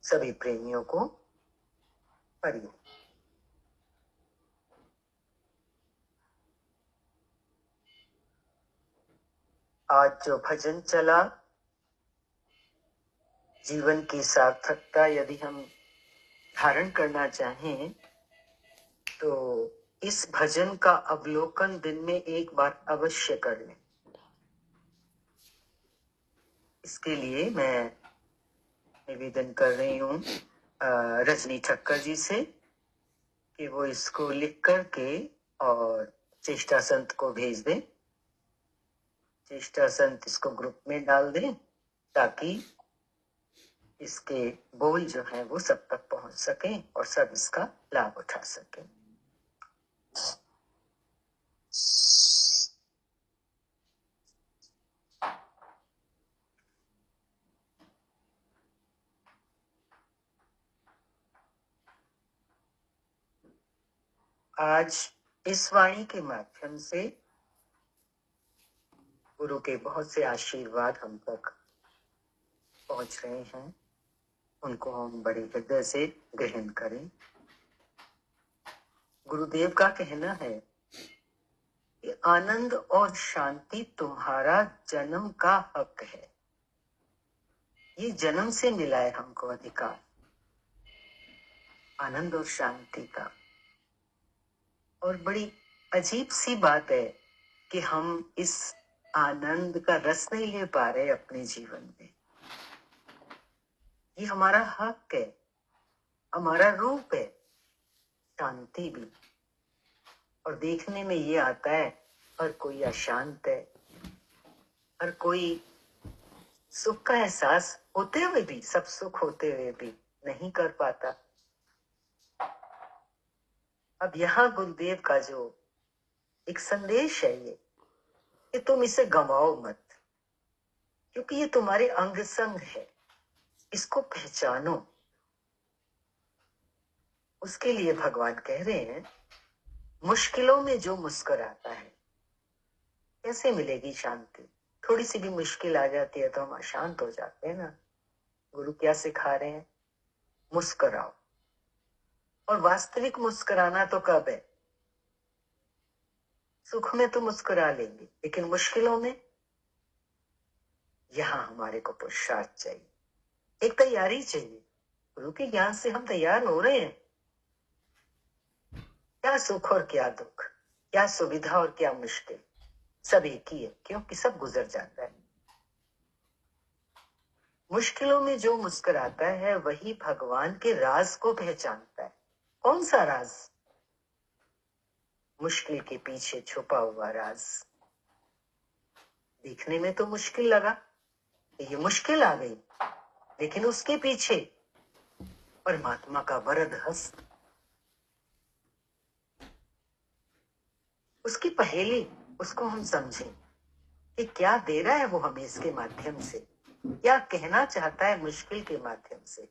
सभी प्रेमियों को पढ़िए। आज जो भजन चला, जीवन की सार्थकता यदि हम धारण करना चाहें तो इस भजन का अवलोकन दिन में एक बार अवश्य कर लें। इसके लिए मैं निवेदन कर रही हूँ रजनी ठक्कर जी से कि वो इसको लिख करके और चेष्टा संत को भेज दें। चेष्टा संत इसको ग्रुप में डाल दें ताकि इसके बोल जो है वो सब तक पहुंच सके और सब इसका लाभ उठा सके। आज इस वाणी के माध्यम से गुरु के बहुत से आशीर्वाद हम तक पहुंच रहे हैं, उनको हम बड़े हृदय से ग्रहण करें। गुरुदेव का कहना है कि आनंद और शांति तुम्हारा जन्म का हक है। ये जन्म से मिला है हमको अधिकार, आनंद और शांति का। और बड़ी अजीब सी बात है कि हम इस आनंद का रस नहीं ले पा रहे अपने जीवन में। ये हमारा हक है, हमारा रूप है, शांति भी। और देखने में ये आता है हर कोई अशांत है, हर कोई सुख का एहसास होते हुए भी, सब सुख होते हुए भी नहीं कर पाता। अब यहाँ गुरुदेव का जो एक संदेश है ये कि तुम इसे गंवाओ मत, क्योंकि ये तुम्हारे अंग संग है, इसको पहचानो। उसके लिए भगवान कह रहे हैं मुश्किलों में जो मुस्कुराता है, कैसे मिलेगी शांति? थोड़ी सी भी मुश्किल आ जाती है तो हम अशांत हो जाते हैं ना। गुरु क्या सिखा रहे हैं? मुस्कुराओ। और वास्तविक मुस्कुराना तो कब है? सुख में तो मुस्कुरा लेंगे, लेकिन मुश्किलों में यहां हमारे को पुरुषार्थ चाहिए, एक तैयारी चाहिए। गुरु के ज्ञान से हम तैयार हो रहे हैं। क्या सुख और क्या दुख, क्या सुविधा और क्या मुश्किल, सब एक ही है, क्योंकि सब गुजर जाता है। मुश्किलों में जो मुस्कुराता है वही भगवान के राज को पहचानता है। कौन सा राज? मुश्किल के पीछे छुपा हुआ राज। देखने में तो मुश्किल लगा, ये मुश्किल आ गई, लेकिन उसके पीछे परमात्मा का वरद हस्त, उसकी पहेली, उसको हम समझें कि क्या दे रहा है वो हमें इसके माध्यम से, क्या कहना चाहता है मुश्किल के माध्यम से।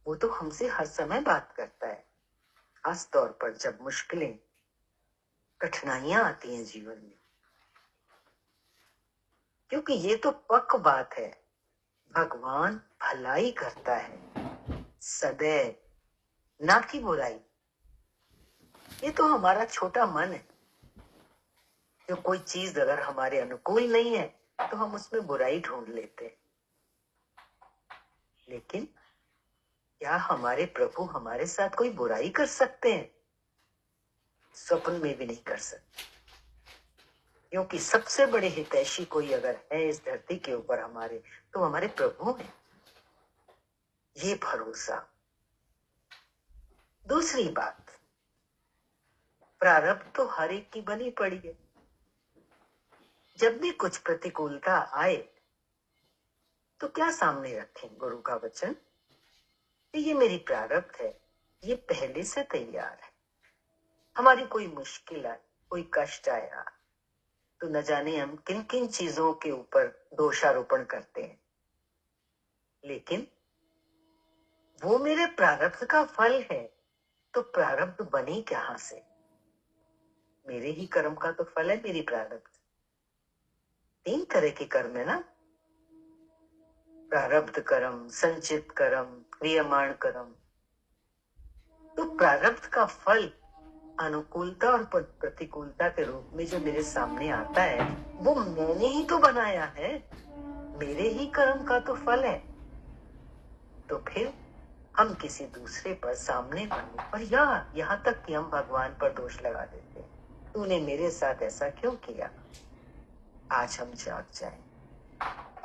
वो तो हमसे हर समय बात करता है, खास तौर पर जब मुश्किलें, कठिनाइयां आती हैं जीवन में। क्योंकि ये तो पक्क बात है, भगवान भलाई करता है सदैव, ना कि बुराई। ये तो हमारा छोटा मन है, जो कोई चीज अगर हमारे अनुकूल नहीं है तो हम उसमें बुराई ढूंढ लेते हैं। लेकिन क्या हमारे प्रभु हमारे साथ कोई बुराई कर सकते हैं? स्वप्न में भी नहीं कर सकते, क्योंकि सबसे बड़े हितैषी कोई अगर है इस धरती के ऊपर हमारे, तो हमारे प्रभु हैं। ये भरोसा। दूसरी बात, प्रारब्ध तो हर एक की बनी पड़ी है। जब भी कुछ प्रतिकूलता आए तो क्या सामने रखें? गुरु का वचन, ये मेरी प्रारब्ध है, ये पहले से तैयार है। हमारी कोई मुश्किल आए, कोई कष्ट आया तो न जाने हम किन किन चीजों के ऊपर दोषारोपण करते हैं, लेकिन वो मेरे प्रारब्ध का फल है। तो प्रारब्ध बनी कहां से? मेरे ही कर्म का तो फल है मेरी प्रारब्ध। 3 तरह के कर्म है ना, प्रारब्ध कर्म, संचित कर्म, क्रियमाण कर्म। तो प्रारब्ध का फल अनुकूलता और प्रतिकूलता के रूप में जो मेरे सामने आता है, वो मैंने ही तो बनाया है, मेरे ही कर्म का तो फल है। तो फिर हम किसी दूसरे पर, सामने वाले पर, या यहाँ तक कि हम भगवान पर दोष लगा देते हैं, तूने मेरे साथ ऐसा क्यों किया। आज हम जाग जाएं,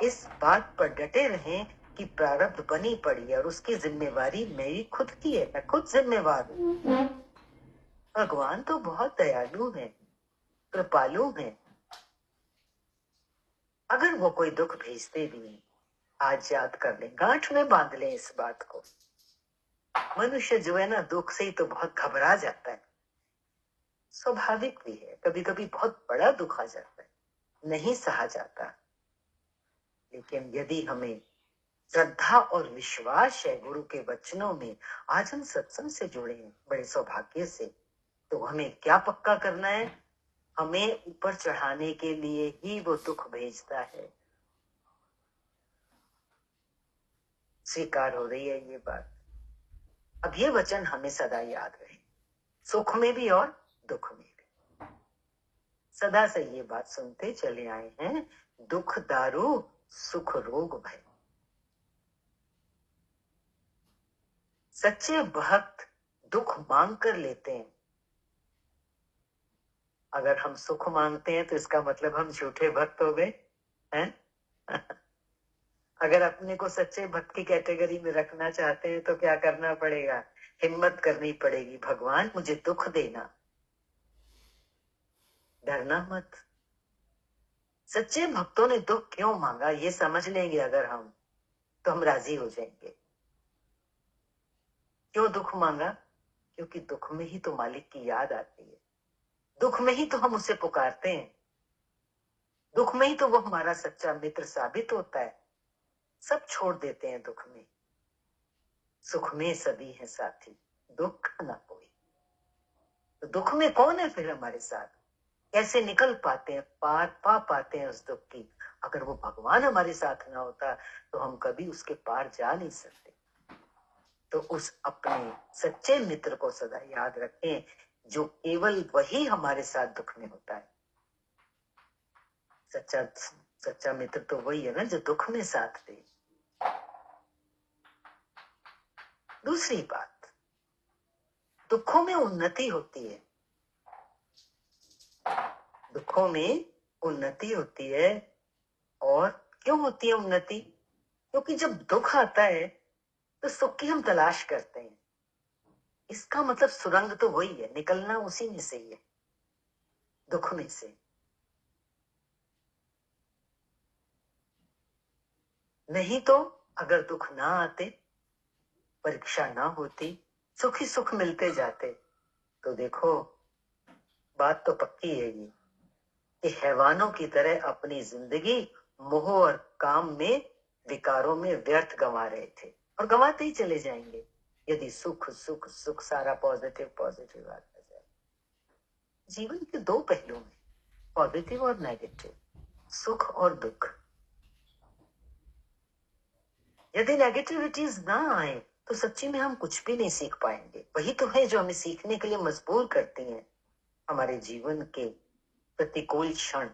इस बात पर डटे रहें कि प्रारब्ध बनी पड़ी है और उसकी जिम्मेवारी मेरी खुद की है, मैं खुद जिम्मेवार हूं। भगवान तो बहुत दयालु है, कृपालु है। अगर वो कोई दुख भेजते भी, आज याद कर लें, गांठ में बांध लें इस बात को। मनुष्य जो है ना, दुख से ही तो बहुत घबरा जाता है, स्वाभाविक भी है। कभी कभी बहुत बड़ा दुख आ जाता है, नहीं सहा जाता। लेकिन यदि हमें श्रद्धा और विश्वास है गुरु के वचनों में, आज हम सत्संग से जुड़े हैं बड़े सौभाग्य से, तो हमें क्या पक्का करना है, हमें ऊपर चढ़ाने के लिए ही वो दुख भेजता है। स्वीकार हो रही है ये बात। अब ये वचन हमें सदा याद रहे, सुख में भी और दुख में भी। सदा से ये बात सुनते चले आए हैं, दुख दारू सुख रोग भय। सच्चे भक्त दुख मांग कर लेते हैं। अगर हम सुख मांगते हैं तो इसका मतलब हम झूठे भक्त हो गए हैं। अगर अपने को सच्चे भक्त की कैटेगरी में रखना चाहते हैं तो क्या करना पड़ेगा, हिम्मत करनी पड़ेगी, भगवान मुझे दुख देना, डरना मत। सच्चे भक्तों ने दुख क्यों मांगा ये समझ लेंगे अगर हम, तो हम राजी हो जाएंगे। क्यों दुख मांगा, क्योंकि दुख में ही तो मालिक की याद आती है, दुख में ही तो हम उसे पुकारते हैं, दुख में ही तो वो हमारा सच्चा मित्र साबित होता है। सब छोड़ देते हैं दुख में, सुख में सभी हैं साथी, दुख ना कोई। तो दुख में कौन है फिर हमारे साथ, कैसे निकल पाते हैं, पार पा पाते हैं उस दुख की। अगर वो भगवान हमारे साथ ना होता तो हम कभी उसके पार जा नहीं सकते। तो उस अपने सच्चे मित्र को सदा याद रखें, जो केवल वही हमारे साथ दुख में होता है। सच्चा मित्र तो वही है ना जो दुख में साथ दे। दूसरी बात, दुखों में उन्नति होती है, दुखों में उन्नति होती है। और क्यों होती है उन्नति, क्योंकि जब दुख आता है तो सुख की हम तलाश करते हैं। इसका मतलब सुरंग तो वही है, निकलना उसी में से ही है, दुख में से। नहीं तो अगर दुख ना आते, परीक्षा ना होती, सुख ही सुख मिलते जाते, तो देखो बात तो पक्की है ये कि हैवानों की तरह अपनी जिंदगी मोह और काम में, विकारों में व्यर्थ गंवा रहे थे और गंवाते ही चले जाएंगे यदि सुख सुख सुख सारा पॉजिटिव पॉजिटिव आता जाए। जीवन के दो पहलू में, पॉजिटिव और नेगेटिव, सुख और दुख। यदि नेगेटिविटीज ना आए तो सच्ची में हम कुछ भी नहीं सीख पाएंगे। वही तो है जो हमें सीखने के लिए मजबूर करती हैं हमारे जीवन के प्रतिकूल क्षण।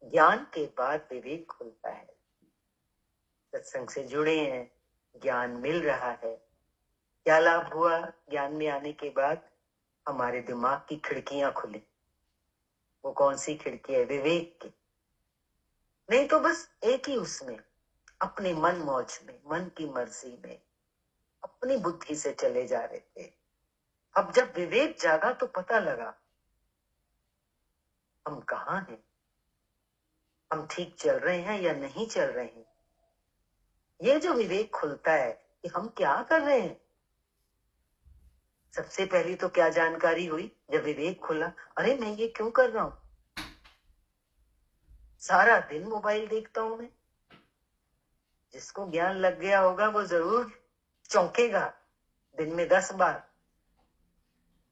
ज्ञान के बाद विवेक खुलता है। सत्संग से जुड़े हैं, ज्ञान मिल रहा है, क्या लाभ हुआ ज्ञान में आने के बाद, हमारे दिमाग की खिड़कियां खुली। वो कौन सी खिड़की है, विवेक की। नहीं तो बस एक ही उसमें अपने मन मौज में, मन की मर्जी में, अपनी बुद्धि से चले जा रहे थे। अब जब विवेक जागा तो पता लगा हम कहाँ हैं, हम ठीक चल रहे हैं या नहीं चल रहे हैं। ये जो विवेक खुलता है कि हम क्या कर रहे हैं। सबसे पहली तो क्या जानकारी हुई जब विवेक खुला, अरे मैं ये क्यों कर रहा हूं, सारा दिन मोबाइल देखता हूं मैं। जिसको ज्ञान लग गया होगा वो जरूर चौंकेगा दिन में 10 बार,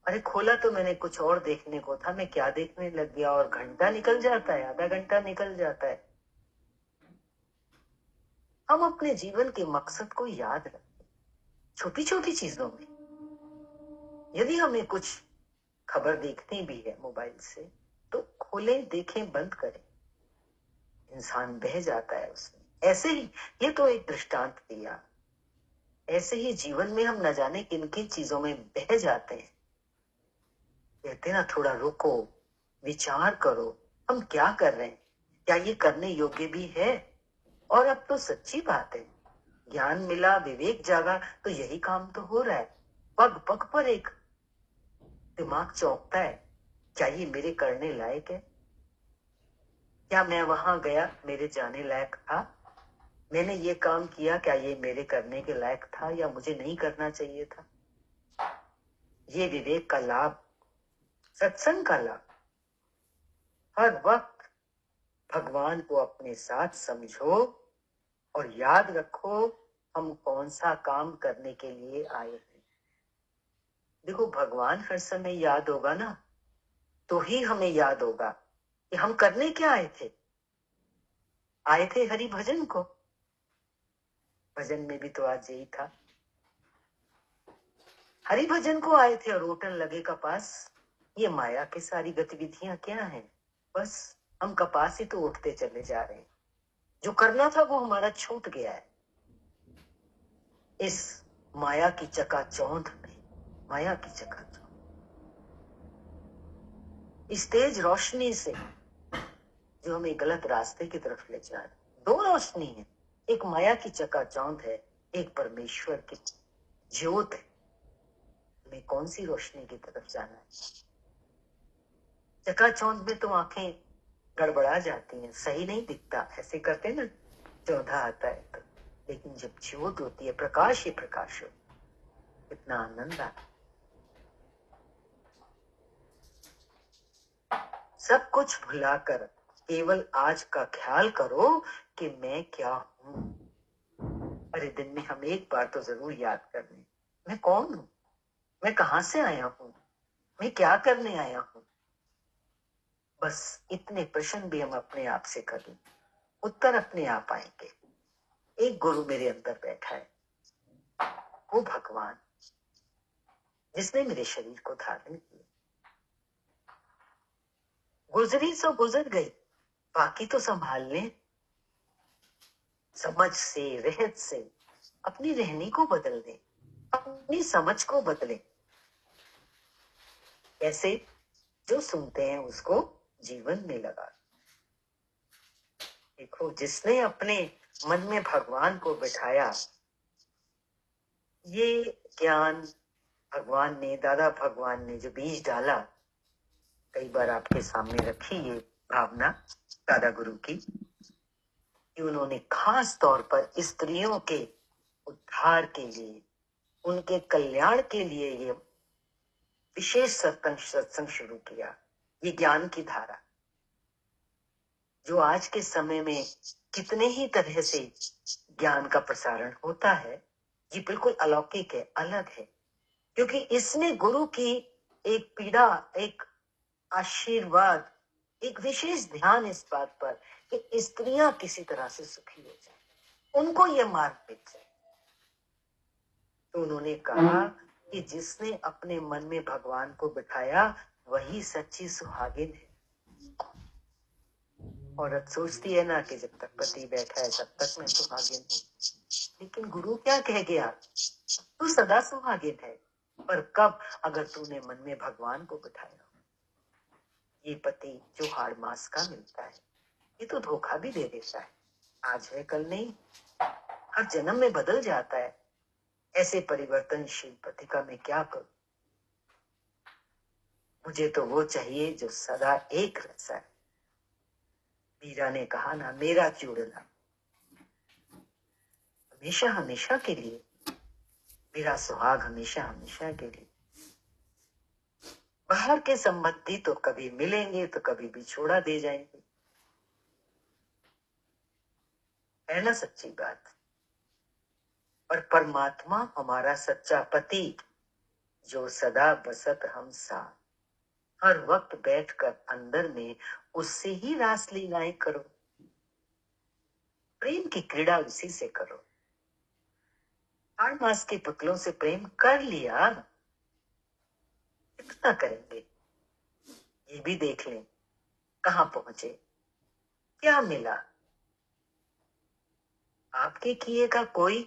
अरे खोला तो मैंने कुछ और देखने को था, मैं क्या देखने लग गया। और घंटा निकल जाता है, आधा घंटा निकल जाता है। हम अपने जीवन के मकसद को याद रखें, छोटी छोटी चीजों में। यदि हमें कुछ खबर देखनी भी है मोबाइल से, तो खोलें, देखें, बंद करें। इंसान बह जाता है उसमें। ऐसे ही ये तो एक दृष्टांत दिया, ऐसे ही जीवन में हम न जाने किन किन चीजों में बह जाते हैं। कहते ना, थोड़ा रुको, विचार करो, हम क्या कर रहे हैं, क्या ये करने योग्य भी है। और अब तो सच्ची बात है, ज्ञान मिला, विवेक जागा, तो यही काम तो हो रहा है। पग पग पर एक दिमाग चौंकता है, क्या ये मेरे करने लायक है? क्या मैं वहां गया, मेरे जाने लायक था? मैंने ये काम किया, क्या ये मेरे करने के लायक था या मुझे नहीं करना चाहिए था? ये विवेक का लाभ, सत्संग का लाभ। हर वक्त भगवान को अपने साथ समझो और याद रखो हम कौन सा काम करने के लिए आए हैं। देखो, भगवान हर समय याद होगा ना, तो ही हमें याद होगा कि हम करने क्या आए थे। आए थे हरि भजन को। भजन में भी तो आज यही था, हरि भजन को आए थे और रोटन लगे कपास। ये माया की सारी गतिविधियां क्या हैं? बस हम कपास ही तो उठते चले जा रहे हैं। जो करना था वो हमारा छूट गया है इस माया की चकाचौंध में। माया की चकाचौंध, इस तेज रोशनी से जो हमें गलत रास्ते की तरफ ले जा रही। दो रोशनी है, एक माया की चकाचौंध है, एक परमेश्वर की ज्योत है। हमें कौन सी रोशनी की तरफ जाना है? चकाचौंध में तो आंखें गड़बड़ा जाती हैं, सही नहीं दिखता, ऐसे करते ना, चौधा आता है तो। लेकिन जब ज्योत होती है, प्रकाश ही प्रकाश हो, कितना आनंद आता। सब कुछ भुलाकर केवल आज का ख्याल करो कि मैं क्या हूं। अरे दिन में हम एक बार तो जरूर याद कर लें, मैं कौन हूं, मैं कहां से आया हूं, मैं क्या करने आया हूं। बस इतने प्रश्न भी हम अपने आप से करें, उत्तर अपने आप आएंगे। एक गुरु मेरे अंदर बैठा है, वो भगवान, जिसने मेरे शरीर को धारण किया। गुजरी सो गुजर गई, बाकी तो संभाल लें। समझ से, रहत से अपनी रहनी को बदल दें, अपनी समझ को बदलें। ऐसे जो सुनते हैं उसको जीवन में लगा। देखो, जिसने अपने मन में भगवान को बिठाया, ये ज्ञान भगवान ने, दादा भगवान ने जो बीज डाला, कई बार आपके सामने रखी ये भावना दादा गुरु की, कि उन्होंने खास तौर पर स्त्रियों के उद्धार के लिए, उनके कल्याण के लिए ये विशेष सत्संग शुरू किया। ये ज्ञान की धारा जो आज के समय में कितने ही तरह से ज्ञान का प्रसारण होता है, ये बिल्कुल अलौकिक है, अलग है। क्योंकि इसमें गुरु की एक पीड़ा, एक आशीर्वाद, एक विशेष ध्यान इस बात पर कि स्त्रियां किसी तरह से सुखी हो जाए, उनको ये मार्ग मिल जाए। तो उन्होंने कहा कि जिसने अपने मन में भगवान को बिठाया वही सच्ची सुहागिन है। औरत सोचती है ना कि जब तक पति बैठा है तब तक मैं सुहागिन हूँ। लेकिन गुरु क्या कह गया, तू सदा सुहागिन है, पर कब, अगर तूने मन में भगवान को बिठाया। ये पति जो हाड़ मास का मिलता है, ये तो धोखा भी दे देता है, आज है कल नहीं, हर जन्म में बदल जाता है। ऐसे परिवर्तनशील पति का मैं क्या करूं? मुझे तो वो चाहिए जो सदा एक रसा है। मीरा ने कहा ना, मेरा चूड़ना हमेशा हमेशा के लिए, मेरा सुहाग हमेशा हमेशा के लिए। बाहर के संबंधी तो कभी मिलेंगे तो कभी बिछोड़ा दे जाएंगे, है ना सच्ची बात। और परमात्मा हमारा सच्चा पति जो सदा बसत हम साथ, हर वक्त बैठकर अंदर में उससे ही रास लीलाएं करो। प्रेम की क्रीड़ा उसी से करो। 8 मास के पुतलों से प्रेम कर लिया, कितना करेंगे ये भी देख लें। कहां पहुंचे, क्या मिला। आपके किए का कोई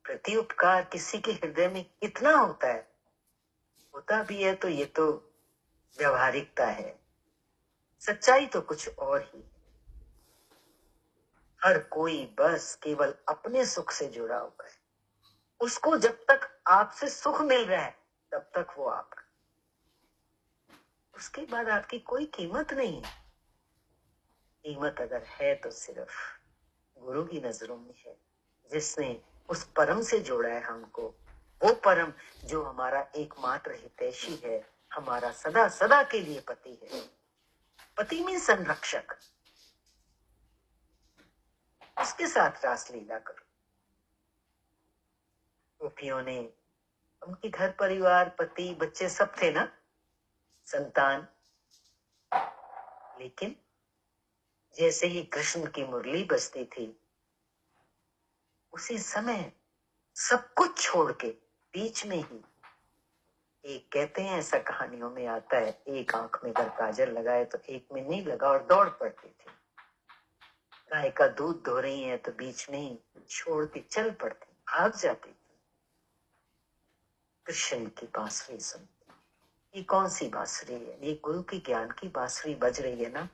प्रति उपकार किसी के हृदय में कितना होता है, होता भी है तो ये तो व्यवहारिकता है, सच्चाई तो कुछ और ही। हर कोई बस केवल अपने सुख से जुड़ा हुआ है। उसको जब तक आपसे सुख मिल रहा है तब तक वो आपका, उसके बाद आपकी कोई कीमत नहीं है। कीमत अगर है तो सिर्फ गुरु की नजरों में है, जिसने उस परम से जोड़ा है हमको। वो परम जो हमारा एकमात्र हितैषी है, हमारा सदा सदा के लिए पति है। पति में संरक्षक, उसके साथ रासलीला करो। गोपियों ने, उनके घर परिवार, पति, बच्चे सब थे ना, संतान, लेकिन जैसे ही कृष्ण की मुरली बजती थी उसी समय सब कुछ छोड़ के बीच में ही, एक कहते हैं ऐसा कहानियों में आता है, एक आंख में अगर काजल लगाए तो एक में नहीं लगा और दौड़ पड़ती थी। गाय का दूध धो रही है तो बीच में ही छोड़ती चल पड़ती, भाग जाती थी। कृष्ण की बांसुरी सुनती, ये कौन सी बांसुरी है, ये गुरु की ज्ञान की बांसुरी बज रही है ना।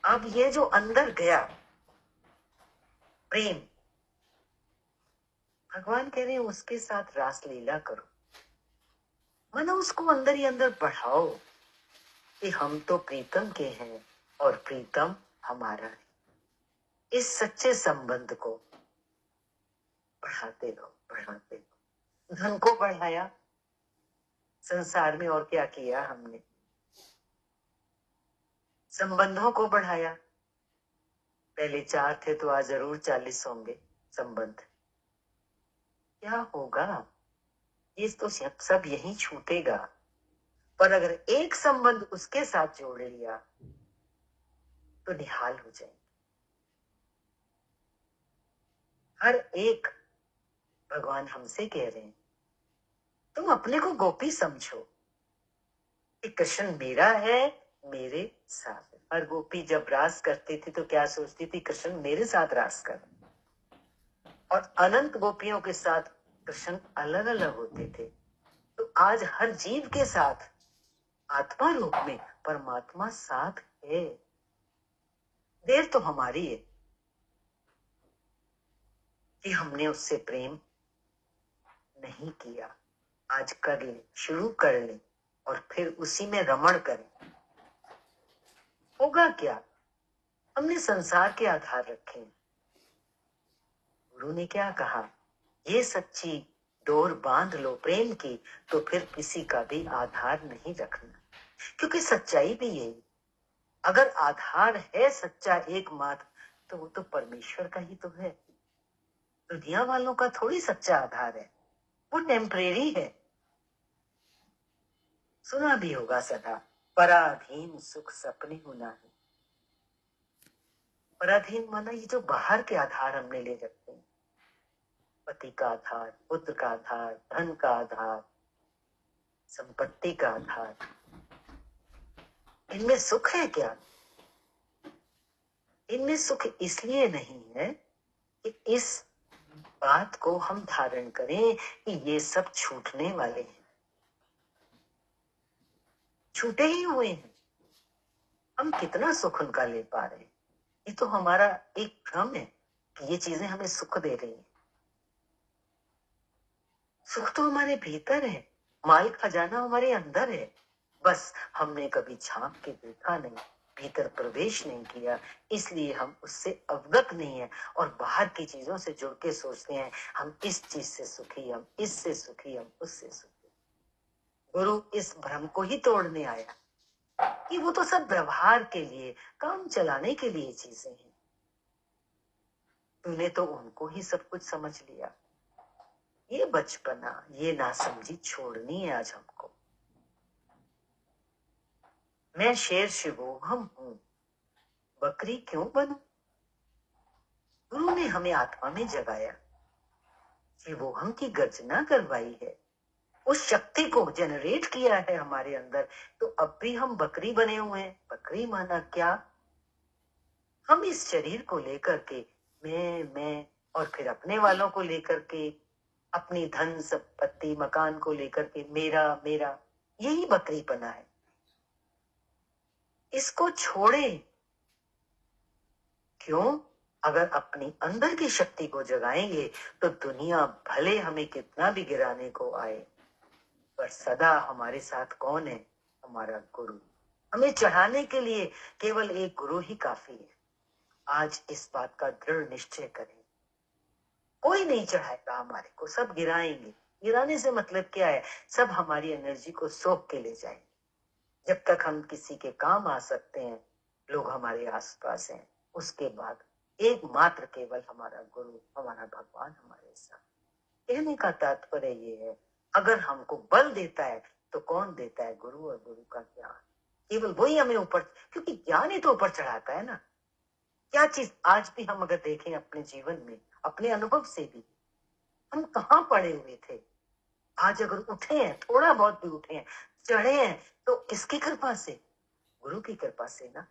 अब ये जो अंदर गया प्रेम, भगवान कह रहे हैं उसके साथ रासलीला करो, मानो उसको अंदर ही अंदर बढ़ाओ कि हम तो प्रीतम के हैं और प्रीतम हमारा है। इस सच्चे संबंध को बढ़ाते रहो, बढ़ाते रहो। धन को बढ़ाया, संसार में और क्या किया हमने, संबंधों को बढ़ाया। पहले 4 थे तो आज जरूर 40 होंगे संबंध। क्या होगा, ये तो सब यही छूटेगा। पर अगर एक संबंध उसके साथ जोड़ लिया तो निहाल हो जाएंगे। हर एक, भगवान हमसे कह रहे हैं तुम अपने को गोपी समझो कि कृष्ण मेरा है, मेरे साथ। हर गोपी जब रास करती थी तो क्या सोचती थी, कृष्ण मेरे साथ रास कर। और अनंत गोपियों के साथ कृष्ण अलग अलग होते थे। तो आज हर जीव के साथ आत्मा रूप में परमात्मा साथ है। देर तो हमारी है कि हमने उससे प्रेम नहीं किया। आज कर ले, शुरू कर ले और फिर उसी में रमण करें। होगा क्या, हमने संसार के आधार रखे। गुरु ने क्या कहा, ये सच्ची डोर बांध लो प्रेम की तो फिर किसी का भी आधार नहीं रखना। क्योंकि सच्चाई भी यही, अगर आधार है सच्चा एकमात्र तो वो तो परमेश्वर का ही तो है। दुनिया वालों का थोड़ी सच्चा आधार है, वो टेम्परेरी है। सुना भी होगा सदा, पराधीन सुख सपने होना है। पराधीन माना ये जो बाहर के आधार हमने ले रखते हैं, पति का आधार, पुत्र का आधार, धन का आधार, संपत्ति का आधार, इनमें सुख है क्या? इनमें सुख इसलिए नहीं है कि इस बात को हम धारण करें कि ये सब छूटने वाले हैं। छूटे ही हुए हैं, हम कितना सुख उनका ले पा रहे हैं। ये तो हमारा एक भ्रम है कि ये चीजें हमें सुख दे रही हैं। सुख तो हमारे भीतर है, माल खजाना हमारे अंदर है, बस हमने कभी झांक के देखा नहीं, भीतर प्रवेश नहीं किया, इसलिए हम उससे अवगत नहीं है और बाहर की चीजों से जुड़ के सोचते हैं हम इस चीज से सुखी, हम इससे सुखी, हम उससे सुखी। गुरु इस भ्रम को ही तोड़ने आया कि वो तो सब व्यवहार के लिए, काम चलाने के लिए चीजें हैं। तूने तो उनको ही सब कुछ समझ लिया। ये बचपना, ये नासमझी छोड़नी है आज हमको। मैं शेर शिवोहम हूं, बकरी क्यों बनूं? हमें आत्मा में जगाया, शिवोहम की गर्जना करवाई है, उस शक्ति को जनरेट किया है हमारे अंदर, तो अब भी हम बकरी बने हुए हैं। बकरी माना क्या? हम इस शरीर को लेकर के मैं और फिर अपने वालों को लेकर के, अपनी धन संपत्ति मकान को लेकर के मेरा मेरा, यही बकरीपना है। इसको छोड़े। क्यों? अगर अपनी अंदर की शक्ति को जगाएंगे तो दुनिया भले हमें कितना भी गिराने को आए, पर सदा हमारे साथ कौन है? हमारा गुरु। हमें चढ़ाने के लिए केवल एक गुरु ही काफी है। आज इस बात का दृढ़ निश्चय करें। कोई नहीं चढ़ाएगा हमारे को, सब गिराएंगे। गिराने से मतलब क्या है? सब हमारी एनर्जी को सोख के ले जाएंगे। जब तक हम किसी के काम आ सकते हैं, लोग हमारे आसपास हैं, उसके बाद एकमात्र केवल हमारा गुरु, हमारा भगवान हमारे साथ। कहने का तात्पर्य ये है, अगर हमको बल देता है तो कौन देता है? गुरु, और गुरु का ज्ञान। केवल वही हमें ऊपर, क्योंकि ज्ञान ही तो ऊपर चढ़ाता है ना। क्या चीज आज भी हम अगर देखें अपने जीवन में, अपने अनुभव से भी, हम कहाँ पड़े हुए थे? आज अगर उठे हैं, थोड़ा बहुत भी उठे हैं, चढ़े हैं, तो किसकी कृपा से? गुरु की कृपा से ना।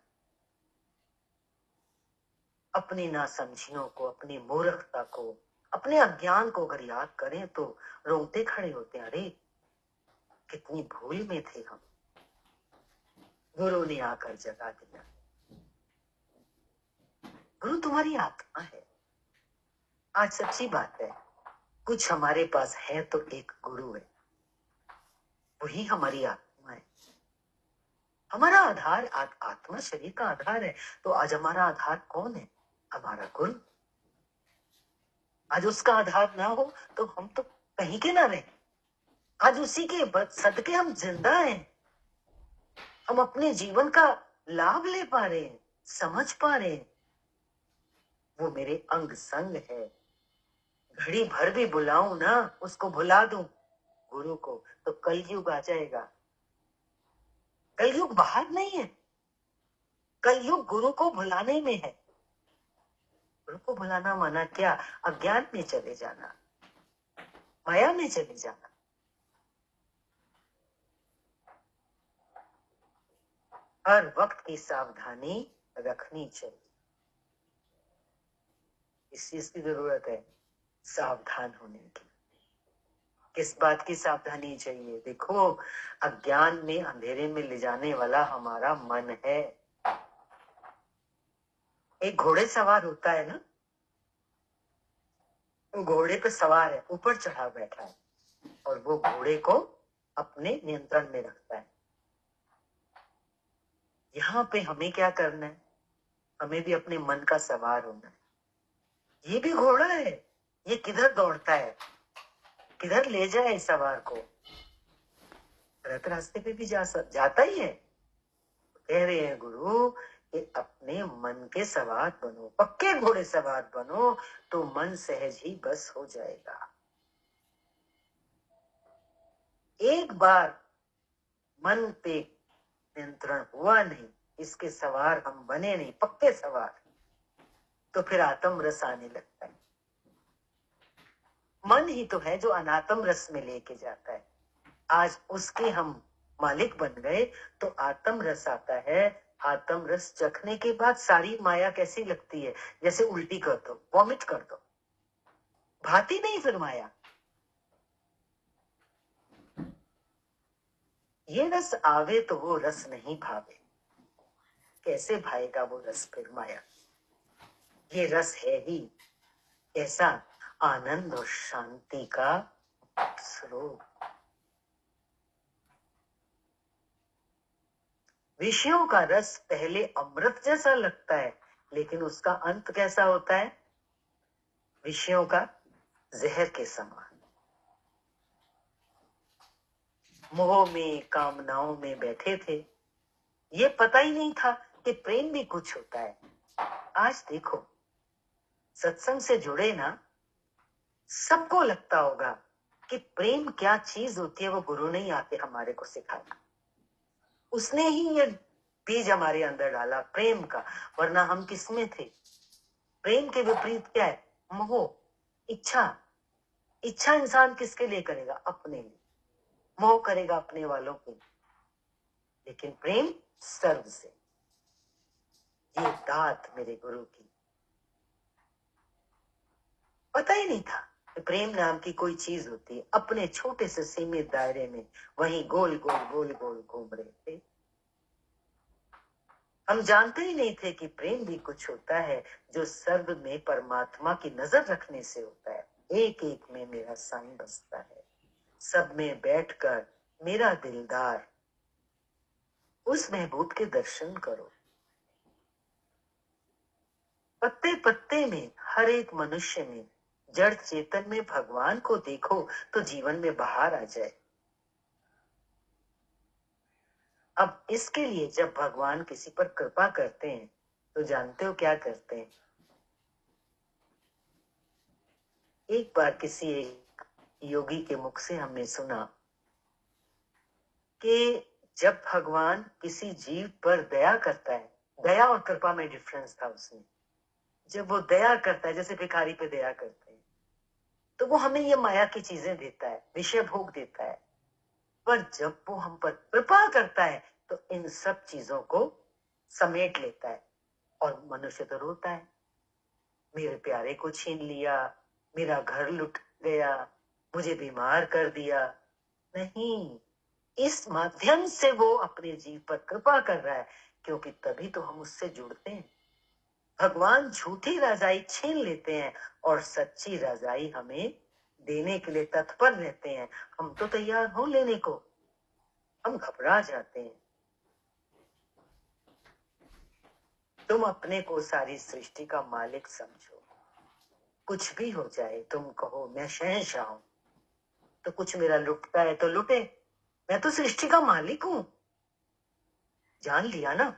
अपनी नासमझियों को, अपनी मूर्खता को, अपने अज्ञान को अगर याद करें तो रोंगटे खड़े होते हैं। अरे कितनी भूल में थे हम, गुरु ने आकर जगा दिया। गुरु तुम्हारी आत्मा है। आज सच्ची बात है, कुछ हमारे पास है तो एक गुरु है, वही हमारी आत्मा है। हमारा आधार आत्मा शरीर का आधार है, तो आज हमारा आधार कौन है? हमारा गुरु। आज उसका आधार ना हो तो हम तो कहीं के ना रहे। आज उसी के सदके हम जिंदा हैं। हम अपने जीवन का लाभ ले पा रहे हैं, समझ पा रहे हैं। वो मेरे अंग संग है। घड़ी भर भी बुलाऊं ना, उसको भुला दूं गुरु को, तो कलयुग आ जाएगा। कलयुग बाहर नहीं है, कलयुग गुरु को भुलाने में है। गुरु को भुलाना माना क्या? अज्ञान में चले जाना, माया में चले जाना। हर वक्त की सावधानी रखनी चाहिए। इस चीज की जरूरत है, सावधान होने की। किस बात की सावधानी चाहिए? देखो, अज्ञान में, अंधेरे में ले जाने वाला हमारा मन है। एक घोड़े सवार होता है ना, वो घोड़े पे सवार है, ऊपर चढ़ा बैठा है, और वो घोड़े को अपने नियंत्रण में रखता है। यहाँ पे हमें क्या करना है? हमें भी अपने मन का सवार होना है। ये भी घोड़ा है, ये किधर दौड़ता है, किधर ले जाए इस सवार को? गलत रास्ते पे भी जाता ही है। कह रहे हैं गुरु कि अपने मन के सवार बनो, पक्के घोड़े सवार बनो, तो मन सहज ही बस हो जाएगा। एक बार मन पे नियंत्रण हुआ नहीं, इसके सवार हम बने नहीं, पक्के सवार, तो फिर आत्म रस आने लगता है। मन ही तो है जो अनात्म रस में लेके जाता है। आज उसके हम मालिक बन गए तो आत्म रस आता है। आत्म रस चखने के बाद सारी माया कैसी लगती है? जैसे उल्टी कर दो, वॉमिट कर दो, भाती नहीं फिर माया। ये रस आवे तो वो रस नहीं भावे, कैसे भाएगा वो रस फिर माया? ये रस है ही ऐसा आनंद और शांति का स्रोत। विषयों का रस पहले अमृत जैसा लगता है, लेकिन उसका अंत कैसा होता है? विषयों का जहर के समान। मोह में, कामनाओं में बैठे थे, ये पता ही नहीं था कि प्रेम भी कुछ होता है। आज देखो, सत्संग से जुड़े ना, सबको लगता होगा कि प्रेम क्या चीज होती है। वो गुरु नहीं आते हमारे को सिखाया, उसने ही ये बीज हमारे अंदर डाला प्रेम का, वरना हम किसमें थे? प्रेम के विपरीत क्या है? मोह, इच्छा, इच्छा इंसान किसके लिए करेगा? अपने लिए। मोह करेगा अपने वालों के लिए, लेकिन प्रेम सर्व से। ये दात मेरे गुरु की, पता ही नहीं था कि प्रेम नाम की कोई चीज होती है। अपने छोटे से सीमित दायरे में वहीं गोल गोल गोल गोल घूम रहे थे। हम जानते ही नहीं थे कि प्रेम भी कुछ होता है जो सर्व में परमात्मा की नजर रखने से होता है। एक एक में मेरा साईं बसता है, सब में बैठकर मेरा दिलदार, उस महबूब के दर्शन करो। पत्ते पत्ते में, हर एक मनुष्य में, जड़ चेतन में भगवान को देखो तो जीवन में बहार आ जाए। अब इसके लिए जब भगवान किसी पर कृपा करते हैं तो जानते हो क्या करते हैं? एक बार किसी एक योगी के मुख से हमने सुना कि जब भगवान किसी जीव पर दया करता है, दया और कृपा में डिफरेंस था उसमें। जब वो दया करता है, जैसे भिखारी पे दया करते हैं, तो वो हमें ये माया की चीजें देता है, विषय भोग देता है। पर जब वो हम पर कृपा करता है तो इन सब चीजों को समेट लेता है। और मनुष्य तो रोता है, मेरे प्यारे को छीन लिया, मेरा घर लुट गया, मुझे बीमार कर दिया। नहीं, इस माध्यम से वो अपने जीव पर कृपा कर रहा है, क्योंकि तभी तो हम उससे जुड़ते हैं। भगवान झूठी रजाई छीन लेते हैं और सच्ची रजाई हमें देने के लिए तत्पर रहते हैं। हम तो तैयार हो लेने को, हम घबरा जाते हैं। तुम अपने को सारी सृष्टि का मालिक समझो, कुछ भी हो जाए तुम कहो मैं शहंशाह हूं, तो कुछ मेरा लुटता है तो लुटे, मैं तो सृष्टि का मालिक हूं। जान लिया ना?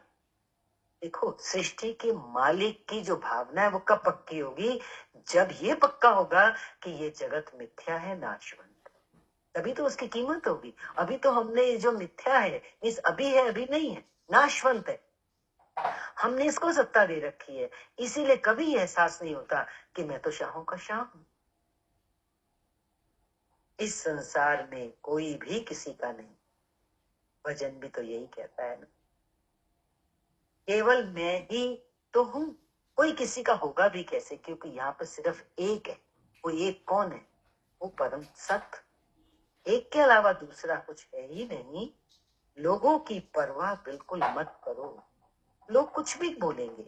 देखो, सृष्टि के मालिक की जो भावना है वो कब पक्की होगी? जब ये पक्का होगा कि ये जगत मिथ्या है, नाशवंत, तभी तो उसकी कीमत होगी। अभी तो हमने ये जो मिथ्या है, इस अभी है, अभी नहीं है, नाशवंत है, हमने इसको सत्ता दे रखी है। इसीलिए कभी एहसास नहीं होता कि मैं तो शाहों का शाह हूं। इस संसार में कोई भी किसी का नहीं, भजन भी तो यही कहता है ना, केवल मैं ही तो हूं, कोई किसी का होगा भी कैसे? क्योंकि यहाँ पर सिर्फ एक है। वो एक कौन है? वो परम सत्य। एक के अलावा दूसरा कुछ है ही नहीं। लोगों की परवाह बिल्कुल मत करो, लोग कुछ भी बोलेंगे,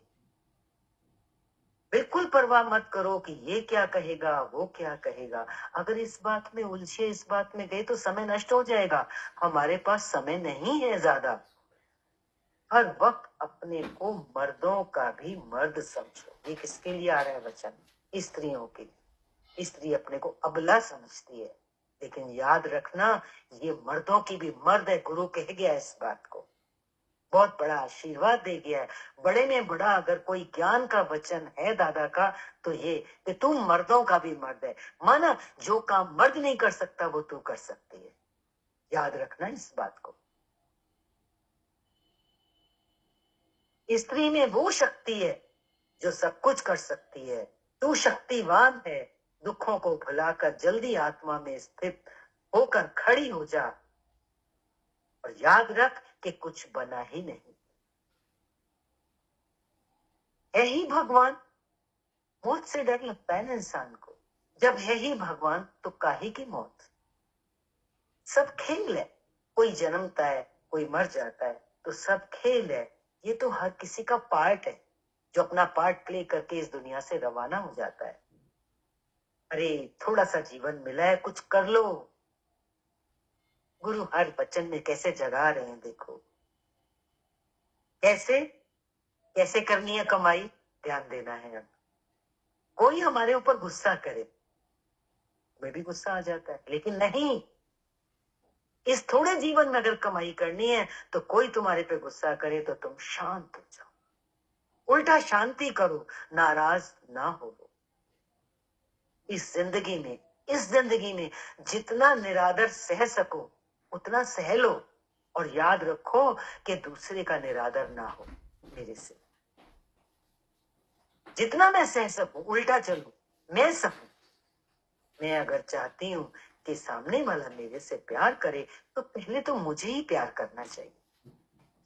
बिल्कुल परवाह मत करो कि ये क्या कहेगा, वो क्या कहेगा। अगर इस बात में उलझे, इस बात में गए तो समय नष्ट हो जाएगा। हमारे पास समय नहीं है ज्यादा। हर वक्त अपने को मर्दों का भी मर्द समझो। ये किसके लिए आ रहा है वचन? स्त्रियों के लिए। स्त्री अपने को अबला समझती है, लेकिन याद रखना ये मर्दों की भी मर्द है। गुरु कह गया इस बात को, बहुत बड़ा आशीर्वाद दे गया है। बड़े में बड़ा अगर कोई ज्ञान का वचन है दादा का तो ये कि तू मर्दों का भी मर्द है। माना जो काम मर्द नहीं कर सकता वो तू कर सकती है। याद रखना इस बात को। स्त्री में वो शक्ति है जो सब कुछ कर सकती है। तू शक्तिवान है, दुखों को भुलाकर जल्दी आत्मा में स्थित होकर खड़ी हो जा और याद रख कि कुछ बना ही नहीं, है ही भगवान। मौत से डर लगता है ना इंसान को। जब है ही भगवान तो काहे की मौत? सब खेल है, कोई जन्मता है, कोई मर जाता है, तो सब खेल है। ये तो हर किसी का पार्ट है जो अपना पार्ट प्ले करके इस दुनिया से रवाना हो जाता है। अरे थोड़ा सा जीवन मिला है, कुछ कर लो। गुरु हर वचन में कैसे जगा रहे हैं, देखो कैसे कैसे करनी है कमाई, ध्यान देना है। अब कोई हमारे ऊपर गुस्सा करे, मैं भी गुस्सा आ जाता है, लेकिन नहीं, इस थोड़े जीवन में अगर कमाई करनी है तो कोई तुम्हारे पे गुस्सा करे तो तुम शांत हो जाओ, उल्टा शांति करो, नाराज ना हो। इस जिंदगी में जितना निरादर सह सको उतना सह लो, और याद रखो कि दूसरे का निरादर ना हो। मेरे से जितना मैं सह सकूं उल्टा चलूं, मैं सहूं। मैं अगर चाहती हूँ कि सामने वाला मेरे से प्यार करे तो पहले तो मुझे ही प्यार करना चाहिए,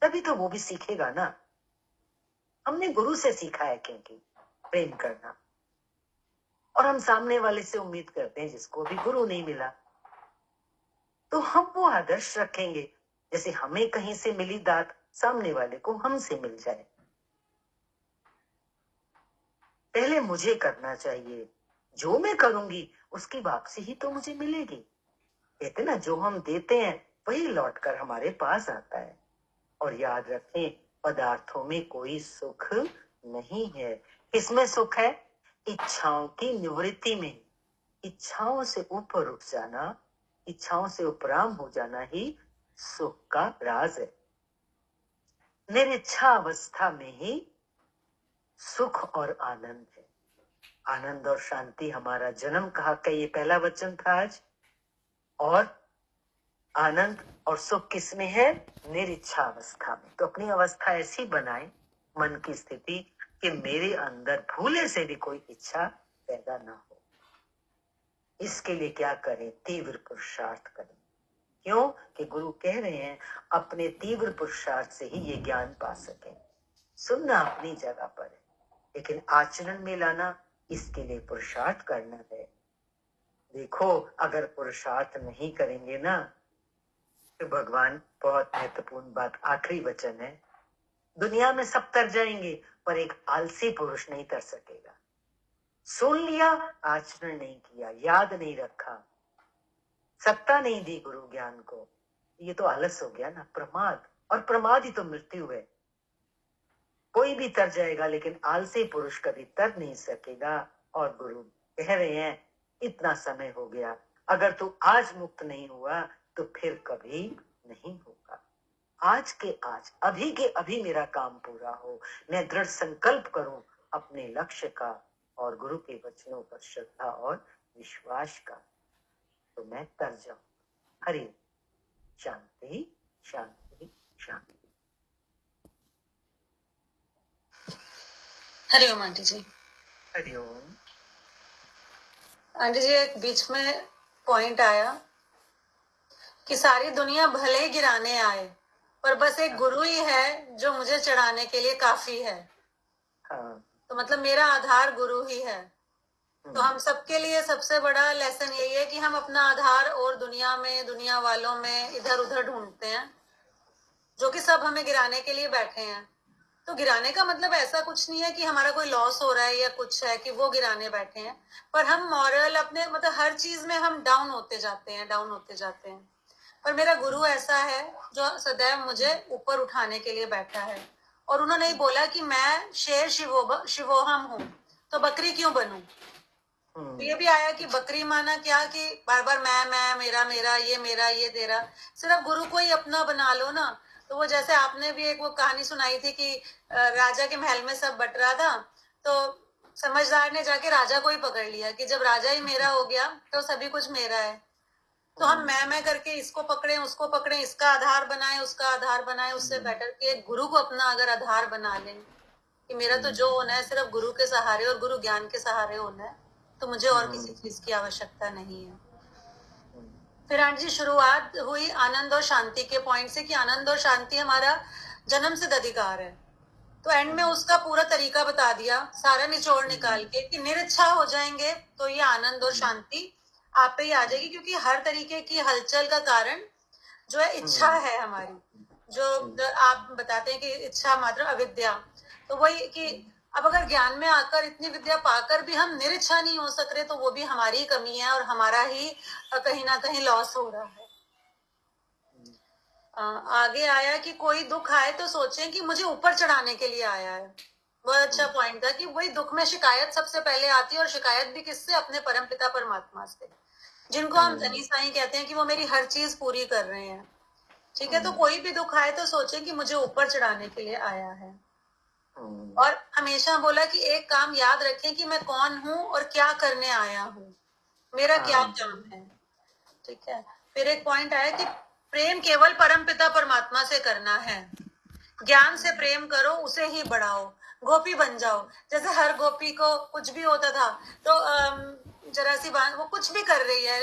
तभी तो वो भी सीखेगा ना। हमने गुरु से सीखा है क्योंकि प्रेम करना, और हम सामने वाले से उम्मीद करते हैं जिसको भी गुरु नहीं मिला, तो हम वो आदर्श रखेंगे जैसे हमें कहीं से मिली दात सामने वाले को हमसे मिल जाए। पहले मुझे करना चाहिए, जो मैं करूंगी उसकी वापसी ही तो मुझे मिलेगी। कहते ना, जो हम देते हैं वही लौटकर हमारे पास आता है। और याद रखें, पदार्थों में कोई सुख नहीं है। किसमें सुख है? इच्छाओं की निवृत्ति में। इच्छाओं से ऊपर उठ जाना, इच्छाओं से उपराम हो जाना ही सुख का राज है। निरिच्छा अवस्था में ही सुख और आनंद है। आनंद और शांति हमारा जन्म कहा का ये पहला वचन था आज। और आनंद और सुख किसमें है? निरिच्छा अवस्था में। तो अपनी अवस्था ऐसी बनाए, मन की स्थिति, कि मेरे अंदर भूले से भी कोई इच्छा पैदा ना हो। इसके लिए क्या करें? तीव्र पुरुषार्थ करें। क्यों? कि गुरु कह रहे हैं अपने तीव्र पुरुषार्थ से ही ये ज्ञान पा सके। सुनना अपनी जगह पर है, लेकिन आचरण में लाना, इसके लिए पुरुषार्थ करना है। देखो, अगर पुरुषार्थ नहीं करेंगे ना, तो भगवान, बहुत महत्वपूर्ण बात, आखिरी वचन है, दुनिया में सब तर जाएंगे पर एक आलसी पुरुष नहीं तर सकेगा। सुन लिया, आचरण नहीं किया, याद नहीं रखा, सत्ता नहीं दी गुरु ज्ञान को, ये तो आलस हो गया ना, प्रमाद। और प्रमाद ही तो मृत्यु है। कोई भी तर जाएगा लेकिन आलसी पुरुष कभी तर नहीं सकेगा। और गुरु कह रहे हैं, इतना समय हो गया, अगर तू आज मुक्त नहीं हुआ तो फिर कभी नहीं होगा। आज के आज, अभी के अभी मेरा काम पूरा हो, मैं दृढ़ संकल्प करूं अपने लक्ष्य का और गुरु के वचनों पर श्रद्धा और विश्वास का, तो मैं तर जाऊं। हरि शांति शांति शांति। हरिओम आंटी जी। हरिओम। आंटी जी, एक बीच में पॉइंट आया कि सारी दुनिया भले ही गिराने आए, पर बस एक गुरु ही है जो मुझे चढ़ाने के लिए काफी है। हाँ। तो मतलब मेरा आधार गुरु ही है। तो हम सबके लिए सबसे बड़ा लेसन यही है कि हम अपना आधार और दुनिया में, दुनिया वालों में इधर उधर ढूंढते हैं, जो कि सब हमें गिराने के लिए बैठे हैं। तो गिराने का मतलब ऐसा कुछ नहीं है कि हमारा कोई लॉस हो रहा है या कुछ है कि वो गिराने बैठे हैं, पर हम मॉरल अपने, मतलब हर चीज में हम डाउन होते जाते हैं, डाउन होते जाते हैं। पर मेरा गुरु ऐसा है जो सदैव मुझे ऊपर उठाने के लिए बैठा है। और उन्होंने ही बोला कि मैं शेर शिवोहम हूँ, तो बकरी क्यों बनूं? तो ये भी आया कि बकरी माना क्या, कि बार बार मैं मेरा मेरा, ये मेरा, ये तेरा। सिर्फ गुरु को ही अपना बना लो ना। तो वो जैसे आपने भी एक वो कहानी सुनाई थी कि राजा के महल में सब बट रहा था, तो समझदार ने जाके राजा को ही पकड़ लिया कि जब राजा ही मेरा हो गया तो सभी कुछ मेरा है। तो हम मैं करके इसको पकड़े, उसको पकड़े, इसका आधार बनाए, उसका आधार बनाए, उससे बेटर कि एक गुरु को अपना अगर आधार बना लें कि मेरा तो जो होना है सिर्फ गुरु के सहारे और गुरु ज्ञान के सहारे होना है, तो मुझे और किसी चीज की आवश्यकता नहीं है। फिर आंटी जी, शुरुआत हुई आनंद और शांति के पॉइंट से कि आनंद और शांति हमारा जन्म सिद्ध अधिकार है। तो एंड में उसका पूरा तरीका बता दिया, सारा निचोड़ निकाल के, कि निरिच्छा हो जाएंगे तो ये आनंद और शांति आप पे ही आ जाएगी। क्योंकि हर तरीके की हलचल का कारण जो है इच्छा है हमारी, जो आप बताते हैं कि इच्छा मात्र अविद्या। तो वही कि अब अगर ज्ञान में आकर इतनी विद्या पाकर भी हम निरिच्छा नहीं हो सक रहे, तो वो भी हमारी कमी है और हमारा ही कहीं ना कहीं लॉस हो रहा है। आगे आया कि कोई दुख आए तो सोचें कि मुझे ऊपर चढ़ाने के लिए आया है। बहुत अच्छा पॉइंट था कि वही दुख में शिकायत सबसे पहले आती है, और शिकायत भी किससे? अपने परमपिता परमात्मा से, जिनको हम धनी साईं कहते हैं कि वो मेरी हर चीज पूरी कर रहे हैं। ठीक है, तो कोई भी दुख आए तो सोचे कि मुझे ऊपर चढ़ाने के लिए आया है। और हमेशा बोला कि एक काम याद रखें कि मैं कौन हूँ और क्या करने आया हूँ, मेरा क्या काम है। ठीक है, फिर एक पॉइंट आया कि प्रेम केवल परमपिता परमात्मा से करना है। ज्ञान से प्रेम करो, उसे ही बढ़ाओ। गोपी बन जाओ। जैसे हर गोपी को कुछ भी होता था तो जरा सी बात, वो कुछ भी कर रही है,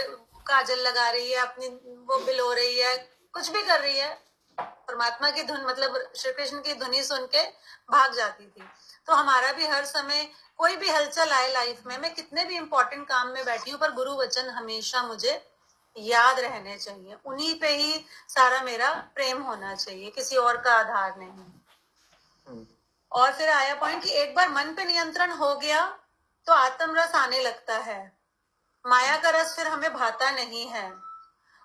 काजल लगा रही है, अपनी वो बिलो रही है, कुछ भी कर रही है, परमात्मा की धुन मतलब श्री कृष्ण की धुनी सुन के भाग जाती थी। तो हमारा भी हर समय कोई भी हलचल आए लाइफ में, मैं कितने भी इंपॉर्टेंट काम में बैठी हूँ पर गुरु वचन हमेशा मुझे याद रहने चाहिए, उन्हीं पे ही सारा मेरा प्रेम होना चाहिए, किसी और का आधार नहीं। और फिर आया पॉइंट कि एक बार मन पे नियंत्रण हो गया तो आत्म रस आने लगता है, माया का रस फिर हमें भाता नहीं है,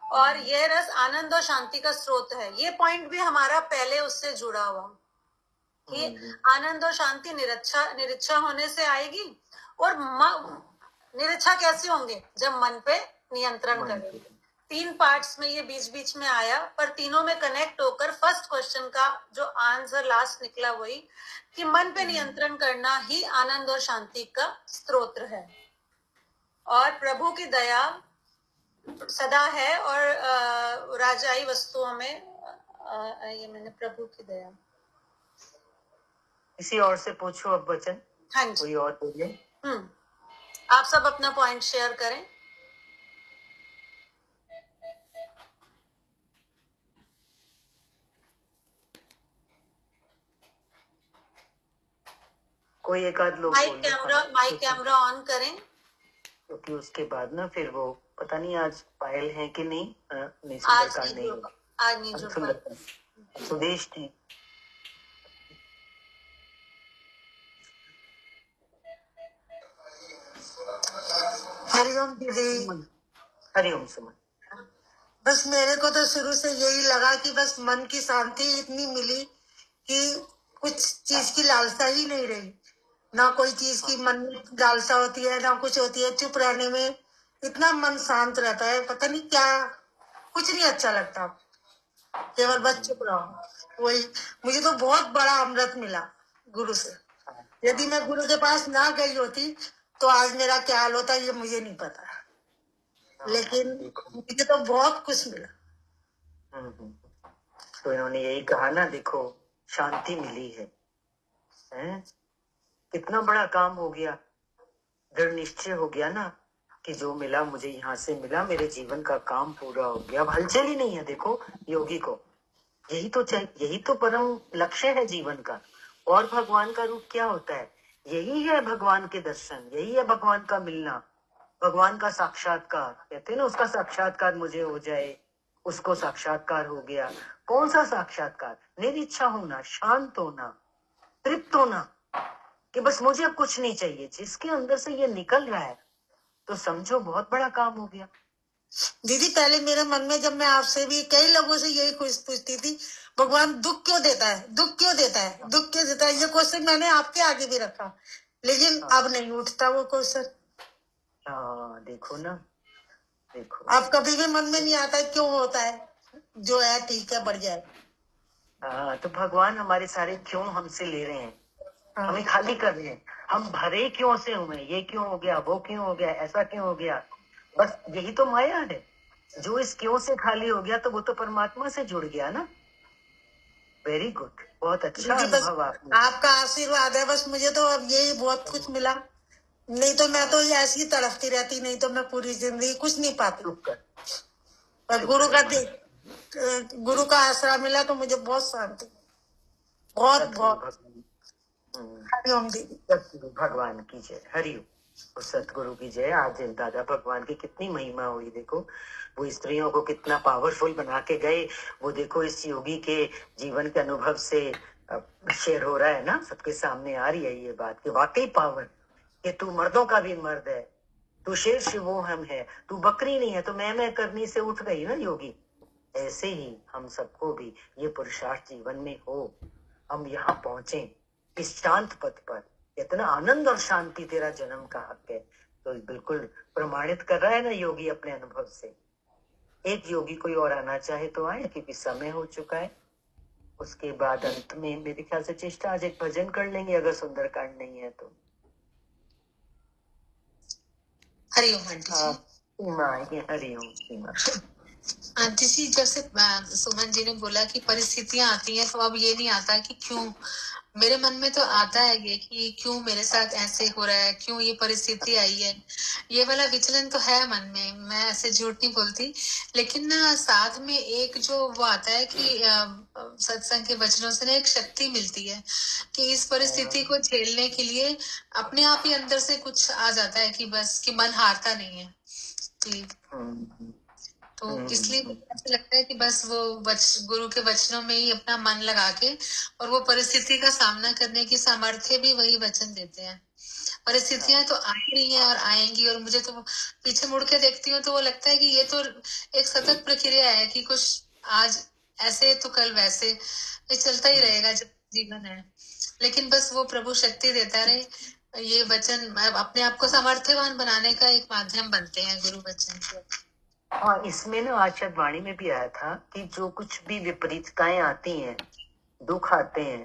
और ये रस आनंद और शांति का स्रोत है। ये पॉइंट भी हमारा पहले उससे जुड़ा हुआ कि आनंद और शांति निरीक्षा होने से आएगी, और निरीक्षा कैसे होंगे, जब मन पे नियंत्रण करेंगे। 3 पार्ट्स में ये बीच बीच में आया, पर तीनों में कनेक्ट होकर फर्स्ट क्वेश्चन का जो आंसर लास्ट निकला वही कि मन पे नियंत्रण करना ही आनंद और शांति का स्रोत है, और प्रभु की दया सदा है, और राजाई वस्तुओं में ये मैंने प्रभु की दया। किसी और से पूछो अब वचन। हाँ जी, कोई और बोलिए। आप सब अपना पॉइंट शेयर करें। कोई एक आध लोग माइक कैमरा ऑन करें, क्योंकि उसके बाद ना फिर वो पता नहीं आज पायल है कि नहीं, आज नहीं जुड़ पाए, सुदेश थे। हरिओम दीदी। हरिओम सुमन। बस मेरे को तो शुरू से यही लगा कि बस मन की शांति इतनी मिली कि कुछ चीज की लालसा ही नहीं रही, ना कोई चीज की मन में लालसा होती है ना कुछ होती है। चुप रहने में इतना मन शांत रहता है, पता नहीं क्या, कुछ नहीं अच्छा लगता, केवल बस चुप रहो। वही मुझे तो बहुत बड़ा अमृत मिला गुरु से। यदि मैं गुरु के पास ना गई होती तो आज मेरा क्या हाल होता ये मुझे नहीं पता, लेकिन मुझे तो बहुत कुछ मिला। तो इन्होंने यही कहा ना, देखो शांति मिली है, कितना बड़ा काम हो गया, दृढ़ निश्चय हो गया ना कि जो मिला मुझे यहाँ से मिला, मेरे जीवन का काम पूरा हो गया। अब हलचल ही नहीं है। देखो योगी को यही तो चाहिए, यही तो परम लक्ष्य है जीवन का। और भगवान का रूप क्या होता है? यही है भगवान के दर्शन, यही है भगवान का मिलना, भगवान का साक्षात्कार। कहते हैं ना, उसका साक्षात्कार मुझे हो जाए, उसको साक्षात्कार हो गया। कौन सा साक्षात्कार? निरीक्षा होना, शांत होना, तृप्त होना कि बस मुझे अब कुछ नहीं चाहिए। जिसके अंदर से ये निकल रहा है तो समझो बहुत बड़ा काम हो गया। दीदी पहले मेरे मन में, जब मैं आपसे भी कई लोगों से यही पूछती थी, भगवान दुख क्यों देता है, दुख क्यों देता है, दुख क्यों देता है, ये क्वेश्चन मैंने आपके आगे भी रखा, लेकिन अब नहीं उठता वो क्वेश्चन। हाँ देखो ना, देखो अब कभी भी मन में नहीं आता है क्यों होता है, जो है ठीक है बढ़ जाए। हाँ, तो भगवान हमारे सारे क्यों हमसे ले रहे हैं, हमें खाली कर रहे हैं। हम भरे क्यों से हुए, ये क्यों हो गया, वो क्यों हो गया, ऐसा क्यों हो गया। बस यही तो माया है। जो इस क्यों से खाली हो गया तो वो तो परमात्मा से जुड़ गया ना। वेरी गुड, बहुत अच्छा अनुभव आपने। आपका आशीर्वाद है बस, मुझे तो अब यही बहुत कुछ मिला, नहीं तो मैं तो ऐसी ही तड़पती रहती, नहीं तो मैं पूरी जिंदगी कुछ नहीं पाती। पर गुरु का आसरा मिला तो मुझे बहुत शांति, बहुत बहुत। हरिओम दीदी। सतगुरु भगवान की जय, हरिओम। और सतगुरु की जय। आज दादा भगवान की कितनी महिमा हुई। देखो वो स्त्रियों को कितना पावरफुल बना के गए। वो देखो इस योगी के जीवन के अनुभव से शेयर हो रहा है ना, सबके सामने आ रही है ये बात कि वाकई पावर, कि तू मर्दों का भी मर्द है, तू शेर शिवो हम है, तू बकरी नहीं है। तो मैं करनी से उठ गई ना योगी। ऐसे ही हम सबको भी ये पुरुषार्थ जीवन में हो, हम यहाँ पहुंचे इस शांत पथ पर। इतना आनंद और शांति तेरा जन्म का हक है। तो बिल्कुल प्रमाणित कर रहा है ना योगी अपने अनुभव से। एक योगी कोई और आना चाहे तो आए, क्योंकि समय हो चुका है। उसके बाद अंत में मेरे ख्याल से चेष्टा आज एक भजन कर लेंगे, अगर सुंदरकांड नहीं है तो। हरिओम आंटी जी। हरिओम सीमा। आंटी जी, जैसे सुमन जी ने बोला कि परिस्थितियां आती हैं तो अब ये नहीं आता कि क्यों, मेरे मन में तो आता है ये कि क्यों मेरे साथ ऐसे हो रहा है, क्यों ये परिस्थिति आई है। ये वाला विचलन तो है मन में, मैं ऐसे झूठ नहीं बोलती। लेकिन ना साथ में एक जो वो आता है कि सत्संग के वचनों से ना एक शक्ति मिलती है कि इस परिस्थिति को झेलने के लिए अपने आप ही अंदर से कुछ आ जाता है कि बस कि मन हारता नहीं है कि तो इसलिए मुझे ऐसा लगता है कि बस वो गुरु के वचनों में ही अपना मन लगा के और वो परिस्थिति का सामना करने की सामर्थ्य भी वही वचन देते हैं। परिस्थितियां तो आ ही रही हैं और आएंगी, और मुझे तो पीछे मुड़ के देखती हूँ तो वो लगता है कि ये तो एक सतत प्रक्रिया है कि कुछ आज ऐसे तो कल वैसे, ये चलता ही रहेगा जब जीवन है। लेकिन बस वो प्रभु शक्ति देता रहे, ये वचन अपने आप को सामर्थ्यवान बनाने का एक माध्यम बनते हैं गुरु वचन से। हाँ, इसमें ना आचार्य वाणी में भी आया था कि जो कुछ भी विपरीतताएं आती हैं, दुख आते हैं,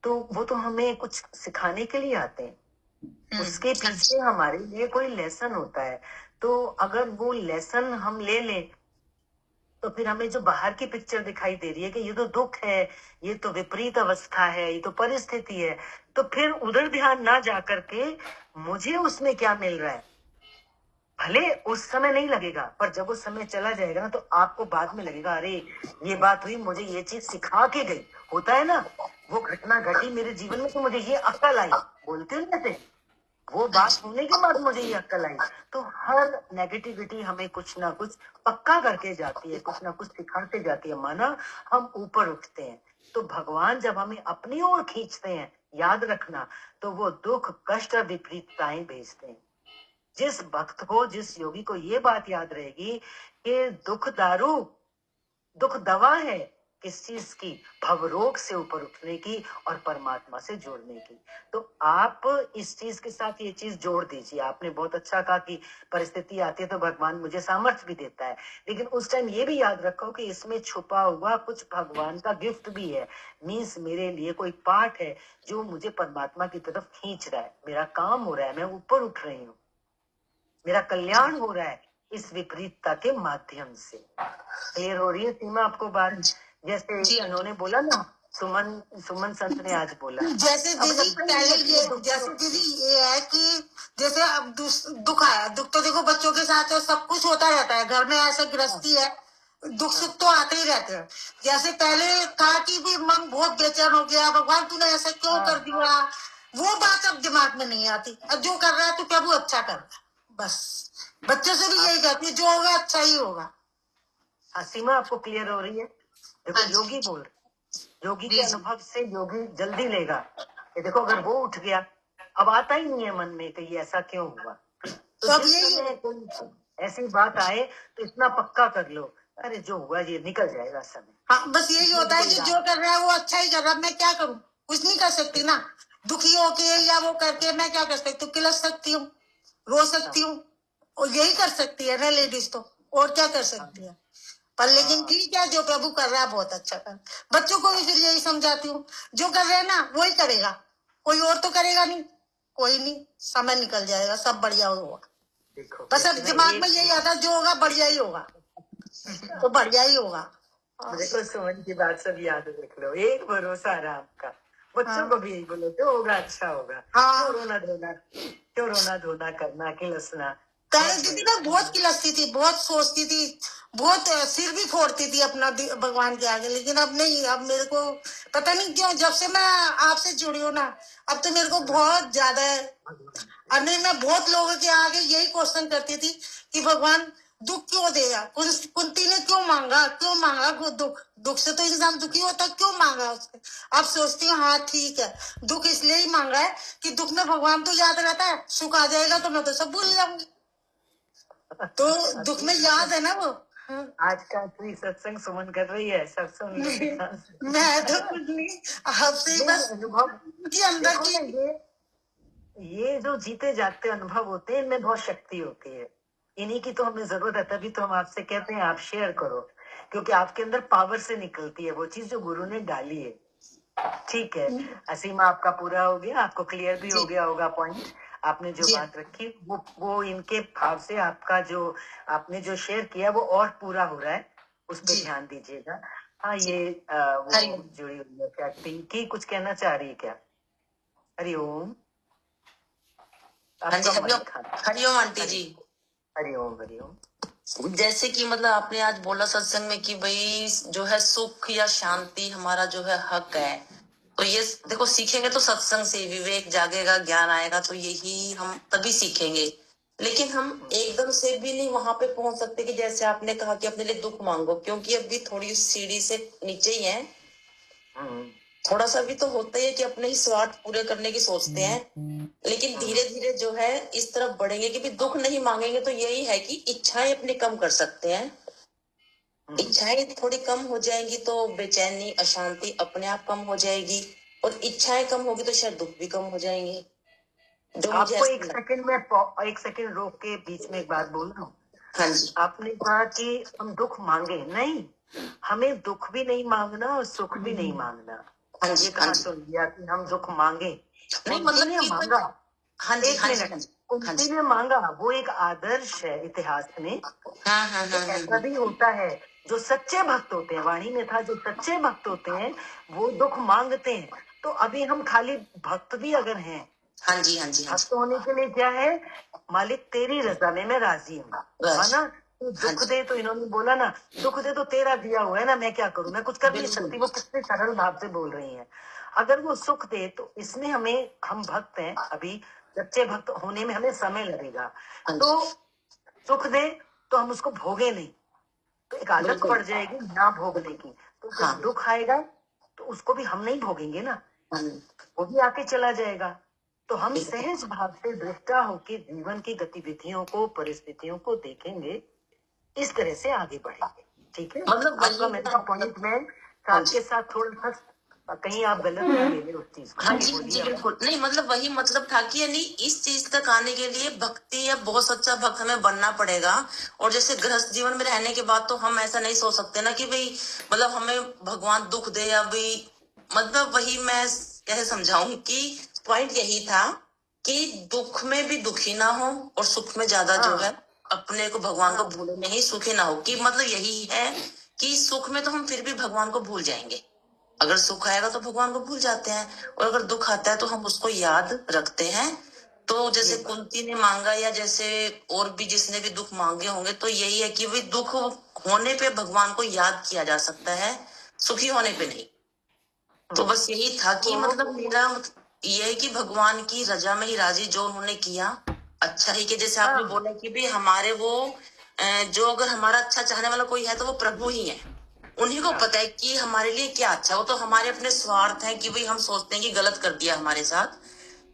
तो वो तो हमें कुछ सिखाने के लिए आते हैं। उसके पीछे हमारे लिए कोई लेसन होता है। तो अगर वो लेसन हम ले लें तो फिर हमें जो बाहर की पिक्चर दिखाई दे रही है कि ये तो दुख है, ये तो विपरीत अवस्था है, ये तो परिस्थिति है, तो फिर उधर ध्यान ना जा करके मुझे उसमें क्या मिल रहा है, भले उस समय नहीं लगेगा, पर जब उस समय चला जाएगा ना तो आपको बाद में लगेगा, अरे ये बात हुई, मुझे ये चीज सिखा के गई। होता है ना, वो घटना घटी मेरे जीवन में तो मुझे ये अक्ल आई, बोलते हैं जैसे वो बात होने के बाद मुझे ये अक्ल आई। तो हर नेगेटिविटी हमें कुछ ना कुछ पक्का करके जाती है, कुछ ना कुछ सिखाते जाती है, माना हम ऊपर उठते हैं। तो भगवान जब हमें अपनी ओर खींचते हैं, याद रखना, तो वो दुख कष्ट और विपरीतताएं भेजते हैं। जिस भक्त को, जिस योगी को ये बात याद रहेगी कि दुख दारू, दुख दवा है, किस चीज की, भवरोग से ऊपर उठने की और परमात्मा से जोड़ने की। तो आप इस चीज के साथ ये चीज जोड़ दीजिए। आपने बहुत अच्छा कहा कि परिस्थिति आती है तो भगवान मुझे सामर्थ्य भी देता है, लेकिन उस टाइम ये भी याद रखो कि इसमें छुपा हुआ कुछ भगवान का गिफ्ट भी है। मीन्स मेरे लिए कोई पार्ट है जो मुझे परमात्मा की तरफ खींच रहा है, मेरा काम हो रहा है, मैं ऊपर उठ रही हूँ, मेरा कल्याण हो रहा है इस विपरीतता के माध्यम से। क्लियर हो रही है सीमा आपको बात? जैसे इन्होंने बोला ना, सुमन संत ने आज बोला, जैसे दीदी पहले ये, जैसे दीदी ये है कि जैसे अब दुख आया, दुख तो देखो बच्चों के साथ सब कुछ होता रहता है, घर में ऐसे गृहस्थी है, दुख सुख तो आते ही रहते हैं। जैसे पहले कहा कि भी मन बहुत बेचैन हो गया, भगवान तूने ऐसा क्यों कर दिया, वो बात अब दिमाग में नहीं आती। अब जो कर रहा है तो प्रभु अच्छा कर रहा है, बस। बच्चों से भी यही कहती है, जो होगा अच्छा ही होगा। सीमा आपको क्लियर हो रही है? देखो योगी बोल रहे, योगी के अनुभव से योगी जल्दी लेगा कि देखो अगर वो उठ गया, अब आता ही नहीं है मन में कि ये ऐसा क्यों हुआ। तो जिस समय कोई ऐसी बात आए तो इतना पक्का कर लो, अरे जो हुआ ये निकल जाएगा समय। हाँ, बस यही होता है कि जो कर रहा है वो अच्छा ही कर रहा है, मैं क्या करूँ, कुछ नहीं कर सकती ना। दुखी होके या वो करके मैं क्या कर सकती हूँ, किलस सकती हूँ, रो सकती हूँ, और यही कर सकती है ना लेडीज, तो और क्या कर सकती है। पर लेकिन ठीक है, जो प्रभु कर रहा है बहुत अच्छा कर। बच्चों को भी फिर यही समझाती हूँ, जो कर रहे हैं ना वही करेगा, कोई और तो करेगा नहीं, कोई नहीं, समय निकल जाएगा, सब बढ़िया होगा। बस अब दिमाग में यही आता है, जो होगा बढ़िया ही होगा, तो बढ़िया ही होगा। देखो सुमन की बात सब याद रख लो, एक भरोसा राम का। बच्चों को भी यही बोलो, जो होगा अच्छा होगा। क्यों रोना धोना करना, किलसना। पहले दीदी ना बहुत किलसती थी, बहुत सोचती थी, बहुत सिर भी फोड़ती थी अपना भगवान के आगे, लेकिन अब नहीं। अब मेरे को पता नहीं क्यों, जब से मैं आपसे जुड़ी हूँ ना, अब तो मेरे को बहुत ज्यादा है। और नहीं, मैं बहुत लोगों के आगे यही क्वेश्चन करती थी कि भगवान दुख क्यों देगा, कुंती ने क्यों मांगा दुख से तो इंसान दुखी होता, क्यों मांगा उसने। अब सोचती हूँ हाँ ठीक है, दुख इसलिए ही मांगा है कि दुख में भगवान तो याद रहता है, सुख आ जाएगा तो मैं तो सब भूल जाऊंगी, तो दुख में याद है ना वो। आज का असली सत्संग सुमन कर रही है, सब सुन लो। मैं तो कुछ नहीं, आपसे बस अनुभव के अंदर की ये जो जीते जागते अनुभव होते हैं, इनमें बहुत शक्ति होती है। इन्हीं की तो हमें जरूरत है, तभी तो हम आपसे कहते हैं आप शेयर करो, क्योंकि आपके अंदर पावर से निकलती है वो चीज जो गुरु ने डाली है। ठीक है, असीमा आपका पूरा हो गया, आपको क्लियर भी हो गया होगा पॉइंट। आपने जो बात रखी वो इनके भाव से आपका जो आपने जो शेयर किया वो और पूरा हो रहा है, उस पर ध्यान दीजिएगा। हाँ, ये वो जुड़ी हुई है क्या, पिंकी कुछ कहना चाह रही है क्या? हरिओम। हाँ जी, आपका हरिओम। माइक खाना। हरिओम आंटी जी। हरिओम हरिओम। जैसे कि मतलब आपने आज बोला सत्संग में कि भाई जो है सुख या शांति हमारा जो है हक है, तो ये देखो सीखेंगे तो सत्संग से विवेक जागेगा, ज्ञान आएगा, तो यही हम तभी सीखेंगे। लेकिन हम एकदम से भी नहीं वहां पे पहुंच सकते कि जैसे आपने कहा कि अपने लिए दुख मांगो, क्योंकि अभी थोड़ी सीढ़ी से नीचे ही है। थोड़ा सा भी तो होता ही है कि अपने ही स्वार्थ पूरे करने की सोचते हैं, लेकिन धीरे धीरे जो है इस तरफ बढ़ेंगे कि भी दुख नहीं मांगेंगे तो यही है कि इच्छाएं अपनी कम कर सकते हैं। इच्छाएं थोड़ी कम हो जाएंगी तो बेचैनी अशांति अपने आप कम हो जाएगी, और इच्छाएं कम होगी तो शायद दुख भी कम हो जाएंगे। जो मुझे आपको एक सेकंड रोक के बीच में एक बात बोल रहा हूँ। हाँ जी। आपने कहा कि हम दुख मांगे, नहीं, हमें दुख भी नहीं मांगना और सुख भी नहीं मांगना। हाँ जी, ये कहाँ सुन लिया कि हम दुख मांगे? नहीं कुंती मतलब ने कि मांगा। हाँ जी, एक हाँ जी, मिनट, हाँ जी, कुंती ने मांगा, वो एक आदर्श है इतिहास में। हाँ हाँ तो हाँ ऐसा भी होता है, जो सच्चे भक्त होते हैं, वाणी में था, जो सच्चे भक्त होते हैं वो दुख मांगते हैं। तो अभी हम खाली भक्त भी अगर हैं, हाँ जी, हाँ जी, हाँ भक्त होने के लिए क्या है? मालिक तेरी रजा में मैं राजी हूँ, है ना? तो दुख दे, तो इन्होंने बोला ना, दुख दे तो तेरा दिया हुआ है ना, मैं क्या करूं, मैं कुछ कर नहीं सकती। वो कितने सरल भाव से बोल रही हैं। अगर वो सुख दे तो इसमें हमें, हम भक्त हैं अभी, सच्चे भक्त होने में हमें समय लगेगा। तो सुख दे तो हम उसको भोगे नहीं, तो एक आदत बिल्कुल। पड़ जाएगी ना भोगने की। तो जब हाँ। दुख आएगा तो उसको भी हम नहीं भोगेंगे ना, वो भी आके चला जाएगा। तो हम सहज भाव से दृष्टा होकर जीवन की गतिविधियों को, परिस्थितियों को देखेंगे, इस तरह से आगे बढ़ेंगे। ठीक है, मतलब आपका मेरा पॉइंट में साथ के साथ थोड़ा सा कहीं आप गलत ना ले लें उस चीज को। हाँ जी, जी बिल्कुल नहीं, मतलब वही मतलब था कि यानी इस चीज तक आने के लिए भक्ति या बहुत सच्चा भक्त हमें बनना पड़ेगा। और जैसे गृहस्थ जीवन में रहने के बाद तो हम ऐसा नहीं सोच सकते ना कि भाई मतलब हमें भगवान दुख दे, या भाई मतलब वही मैं कैसे समझाऊं कि पॉइंट यही था कि दुख में भी दुखी ना हो और सुख में ज्यादा जो है अपने को भगवान को भूले नहीं, सुखी ना हो। कि मतलब यही है कि सुख में तो हम फिर भी भगवान को भूल जाएंगे, अगर सुख आएगा तो भगवान को भूल जाते हैं, और अगर दुख आता है तो हम उसको याद रखते हैं। तो जैसे कुंती ने मांगा, या जैसे और भी जिसने भी दुख मांगे होंगे, तो यही है कि भाई दुख होने पे भगवान को याद किया जा सकता है, सुखी होने पे नहीं। तो बस यही था कि मतलब मेरा ये है कि भगवान की रजा में ही राजी, जो उन्होंने किया अच्छा ही। कि जैसे आपने बोला कि भाई हमारे वो जो अगर हमारा अच्छा चाहने वाला कोई है तो वो प्रभु ही है, उन्हीं को पता है कि हमारे लिए क्या अच्छा। वो तो हमारे अपने स्वार्थ है कि भाई हम सोचते हैं कि गलत कर दिया हमारे साथ,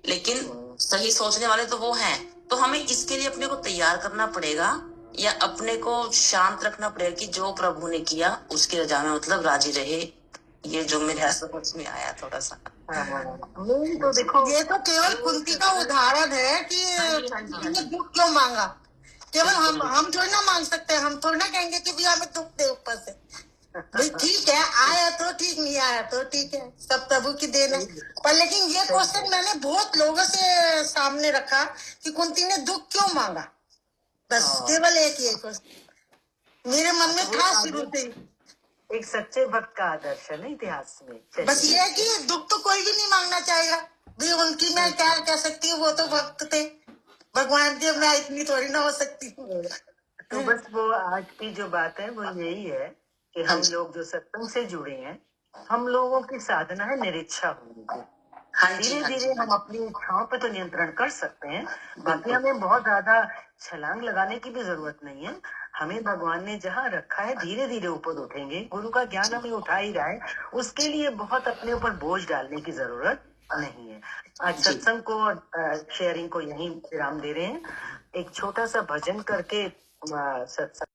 लेकिन सही सोचने वाले तो वो हैं। तो हमें इसके लिए अपने को तैयार करना पड़ेगा, या अपने को शांत रखना पड़ेगा कि जो प्रभु ने किया उसकी रजा में मतलब राजी रहे। ये जो मेरे समझ में आया थोड़ा सा। तो देखो, ये तो केवल कुंती का उदाहरण है कि कुंती ने दुख क्यों मांगा। केवल हम थोड़ी ना मांग सकते हैं, हम थोड़ी ना कहेंगे कि भैया हमें दुख दे ऊपर से। भाई ठीक है, आया तो ठीक, नहीं आया तो ठीक है, सब प्रभु की देन है। पर लेकिन ये क्वेश्चन मैंने बहुत लोगों से सामने रखा कि कुंती ने दुख क्यों मांगा। बस केवल एक ये क्वेश्चन मेरे मन में था शुरू से ही। एक सच्चे भक्त का आदर्श है ना इतिहास में। बस ये है कि दुख तो कोई भी नहीं मांगना चाहेगा। भी उनकी मैं क्या कह सकती हूँ, वो तो भक्त थे, भगवान जी मैं इतनी थोड़ी ना हो सकती हूँ। तो बस वो आज की जो बात है वो यही है कि हम लोग जो सत्संग से जुड़े हैं, हम लोगों की साधना है निरीक्षा होने की। धीरे धीरे हम अपनी इच्छाओं पे तो नियंत्रण कर सकते हैं, बाकी हमें बहुत ज्यादा छलांग लगाने की भी जरूरत नहीं है। हमें भगवान ने जहाँ रखा है धीरे धीरे ऊपर उठेंगे। गुरु का ज्ञान हमें उठा ही रहा है, उसके लिए बहुत अपने ऊपर बोझ डालने की जरूरत नहीं है। आज सत्संग को और शेयरिंग को यहीं विराम दे रहे हैं। एक छोटा सा भजन करके सत्संग